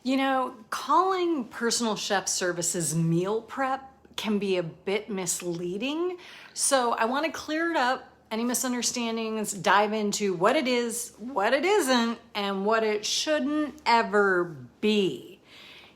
You know, calling personal chef services meal prep can be a bit misleading. So I want to clear it up, any misunderstandings, dive into what it is, what it isn't, and what it shouldn't ever be.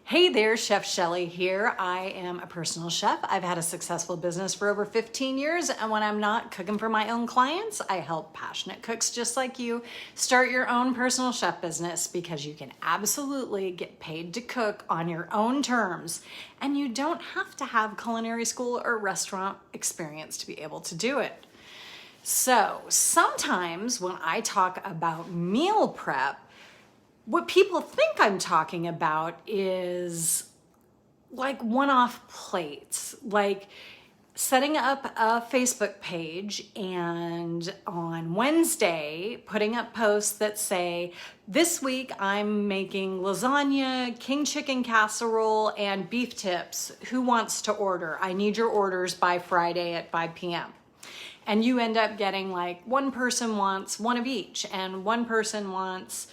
Hey there, Chef Shelly here. I am a personal chef. I've had a successful business for over 15 years, and when I'm not cooking for my own clients, I help passionate cooks just like you start your own personal chef business because you can absolutely get paid to cook on your own terms, and you don't have to have culinary school or restaurant experience to be able to do it. So sometimes when I talk about meal prep, what people think I'm talking about is like one-off plates, like setting up a Facebook page and on Wednesday putting up posts that say, this week I'm making lasagna, king chicken casserole, and beef tips. Who wants to order? I need your orders by Friday at 5 p.m. And you end up getting like one person wants one of each and one person wants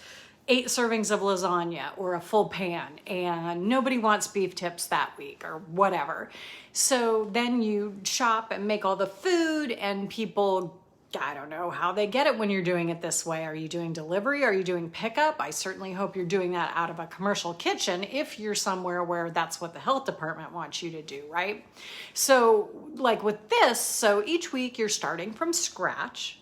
8 servings of lasagna or a full pan, and nobody wants beef tips that week or whatever. So then you shop and make all the food, and people, I don't know how they get it when you're doing it this way. Are you doing delivery? Are you doing pickup? I certainly hope you're doing that out of a commercial kitchen if you're somewhere where that's what the health department wants you to do, right? So like with this, so each week you're starting from scratch.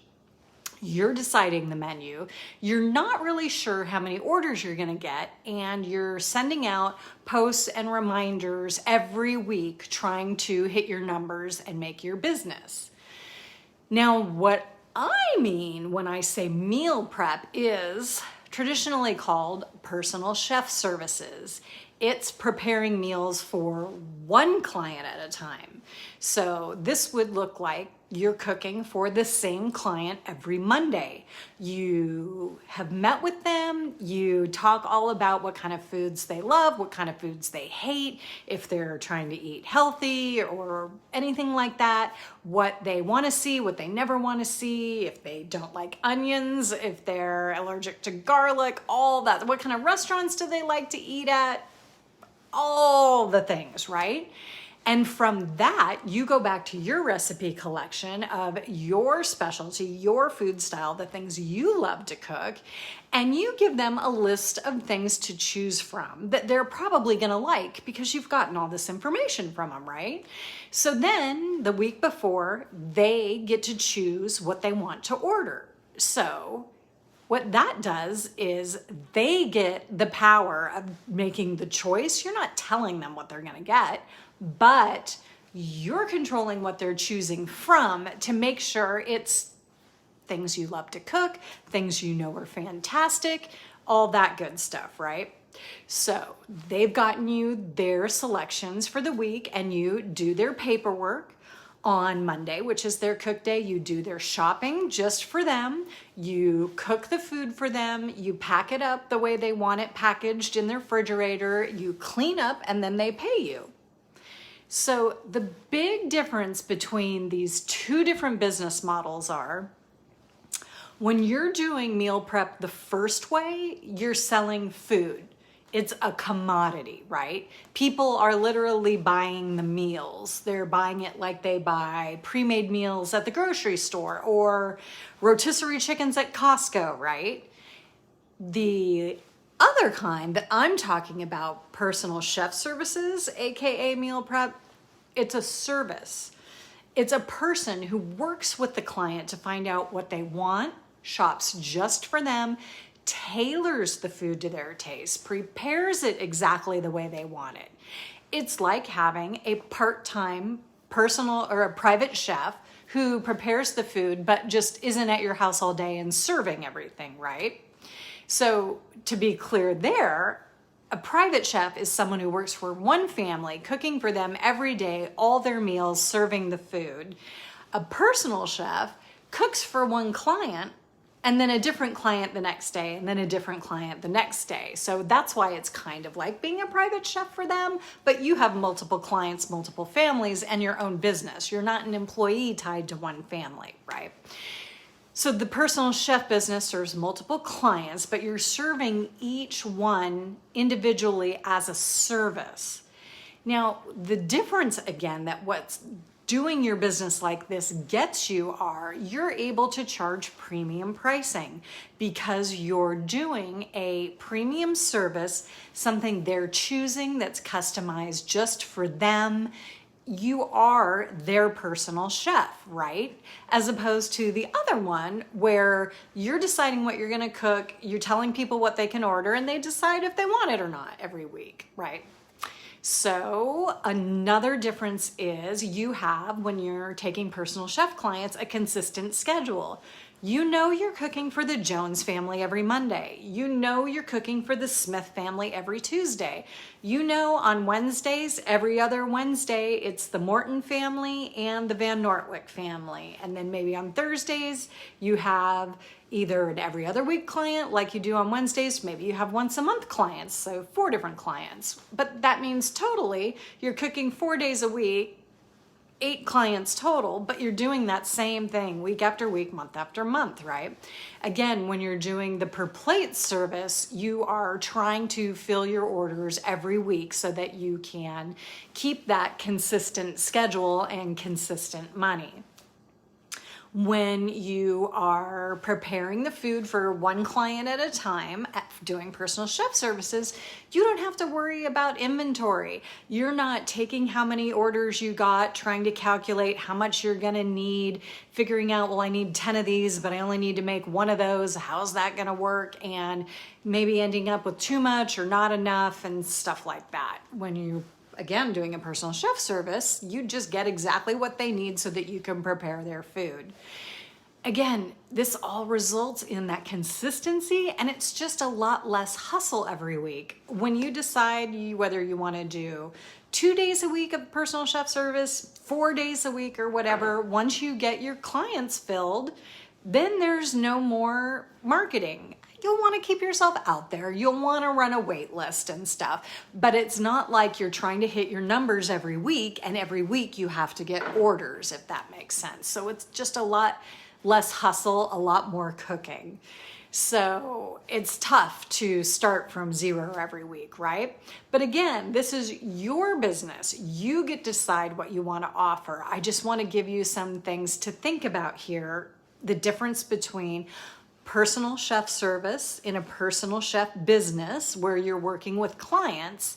You're deciding the menu, you're not really sure how many orders you're gonna get, and you're sending out posts and reminders every week trying to hit your numbers and make your business. Now, what I mean when I say meal prep is traditionally called personal chef services. It's preparing meals for one client at a time. So this would look like you're cooking for the same client every Monday. You have met with them, you talk all about what kind of foods they love, what kind of foods they hate, if they're trying to eat healthy or anything like that, what they want to see, what they never want to see, if they don't like onions, if they're allergic to garlic, all that. What kind of restaurants do they like to eat at? All the things, right? And from that, you go back to your recipe collection of your specialty, your food style, the things you love to cook, and you give them a list of things to choose from that they're probably gonna like because you've gotten all this information from them, right? So then the week before, they get to choose what they want to order. So what that does is they get the power of making the choice. You're not telling them what they're gonna get, but you're controlling what they're choosing from to make sure it's things you love to cook, things you know are fantastic, all that good stuff, right? So they've gotten you their selections for the week, and you do their paperwork. On Monday, which is their cook day, you do their shopping just for them. You cook the food for them. You pack it up the way they want it packaged in their refrigerator. You clean up, and then they pay you. So the big difference between these two different business models are when you're doing meal prep the first way, you're selling food. It's a commodity, right? People are literally buying the meals. They're buying it like they buy pre-made meals at the grocery store or rotisserie chickens at Costco, right? The other kind that I'm talking about, personal chef services, AKA meal prep, it's a service. It's a person who works with the client to find out what they want, shops just for them, tailors the food to their taste, prepares it exactly the way they want it. It's like having a part-time personal or a private chef who prepares the food but just isn't at your house all day and serving everything, right? So to be clear there, a private chef is someone who works for one family, cooking for them every day, all their meals, serving the food. A personal chef cooks for one client, and then a different client the next day, and then a different client the next day. So that's why it's kind of like being a private chef for them, but you have multiple clients, multiple families, and your own business. You're not an employee tied to one family, right? So the personal chef business serves multiple clients, but you're serving each one individually as a service. Now, the difference again that what's doing your business like this gets you are you're able to charge premium pricing because you're doing a premium service, something they're choosing that's customized just for them. You are their personal chef, right? As opposed to the other one where you're deciding what you're going to cook, you're telling people what they can order, and they decide if they want it or not every week, right? So another difference is you have, when you're taking personal chef clients, a consistent schedule. You know you're cooking for the Jones family every Monday. You know you're cooking for the Smith family every Tuesday. You know on Wednesdays, every other Wednesday, it's the Morton family and the Van Nortwick family. And then maybe on Thursdays, you have either an every other week client like you do on Wednesdays, maybe you have once a month clients, so 4 different clients. But that means totally you're cooking 4 days a week, 8 clients total, but you're doing that same thing week after week, month after month, right? Again, when you're doing the per plate service, you are trying to fill your orders every week so that you can keep that consistent schedule and consistent money. When you are preparing the food for one client at a time, doing personal chef services, you don't have to worry about inventory. You're not taking how many orders you got, trying to calculate how much you're gonna need, figuring out, well, I need 10 of these, but I only need to make 1 of those. How's that gonna work? And maybe ending up with too much or not enough and stuff like that. When you again, doing a personal chef service, you just get exactly what they need so that you can prepare their food. Again, this all results in that consistency, and it's just a lot less hustle every week. When you decide whether you want to do 2 days a week of personal chef service, 4 days a week or whatever, once you get your clients filled, then there's no more marketing. You'll want to keep yourself out there. You'll want to run a wait list and stuff, but it's not like you're trying to hit your numbers every week and every week you have to get orders, if that makes sense. So it's just a lot less hustle, a lot more cooking. So it's tough to start from zero every week, right? But again, this is your business. You get to decide what you want to offer. I just want to give you some things to think about here. The difference between personal chef service in a personal chef business where you're working with clients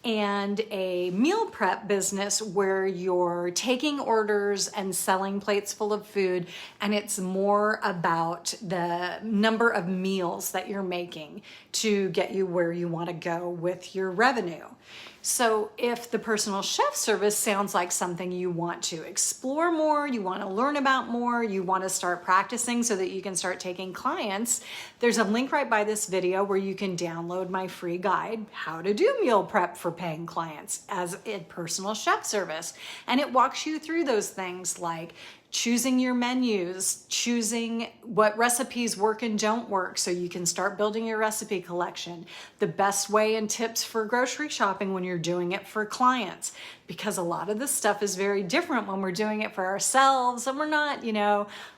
and a meal prep business where you're taking orders and selling plates full of food, and it's more about the number of meals that you're making to get you where you want to go with your revenue. So if the personal chef service sounds like something you want to explore more, you want to learn about more, you want to start practicing so that you can start taking clients, there's a link right by this video where you can download my free guide, How to Do Meal Prep for Paying Clients as a personal chef service. And it walks you through those things like choosing your menus, choosing what recipes work and don't work so you can start building your recipe collection, the best way and tips for grocery shopping when you're doing it for clients. Because a lot of this stuff is very different when we're doing it for ourselves and we're not,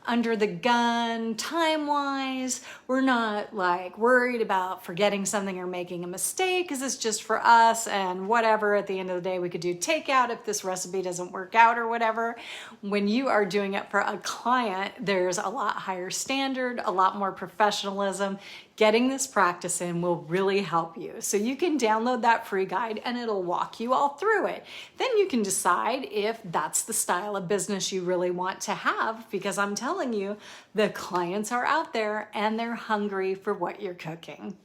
under the gun time-wise. We're not like worried about forgetting something or making a mistake because it's just for us and whatever. At the end of the day, we could do takeout if this recipe doesn't work out or whatever. When you are doing it for a client, there's a lot higher standard, a lot more professionalism. Getting this practice in will really help you. So you can download that free guide and it'll walk you all through it. Then you can decide if that's the style of business you really want to have, because I'm telling you, the clients are out there and they're hungry for what you're cooking.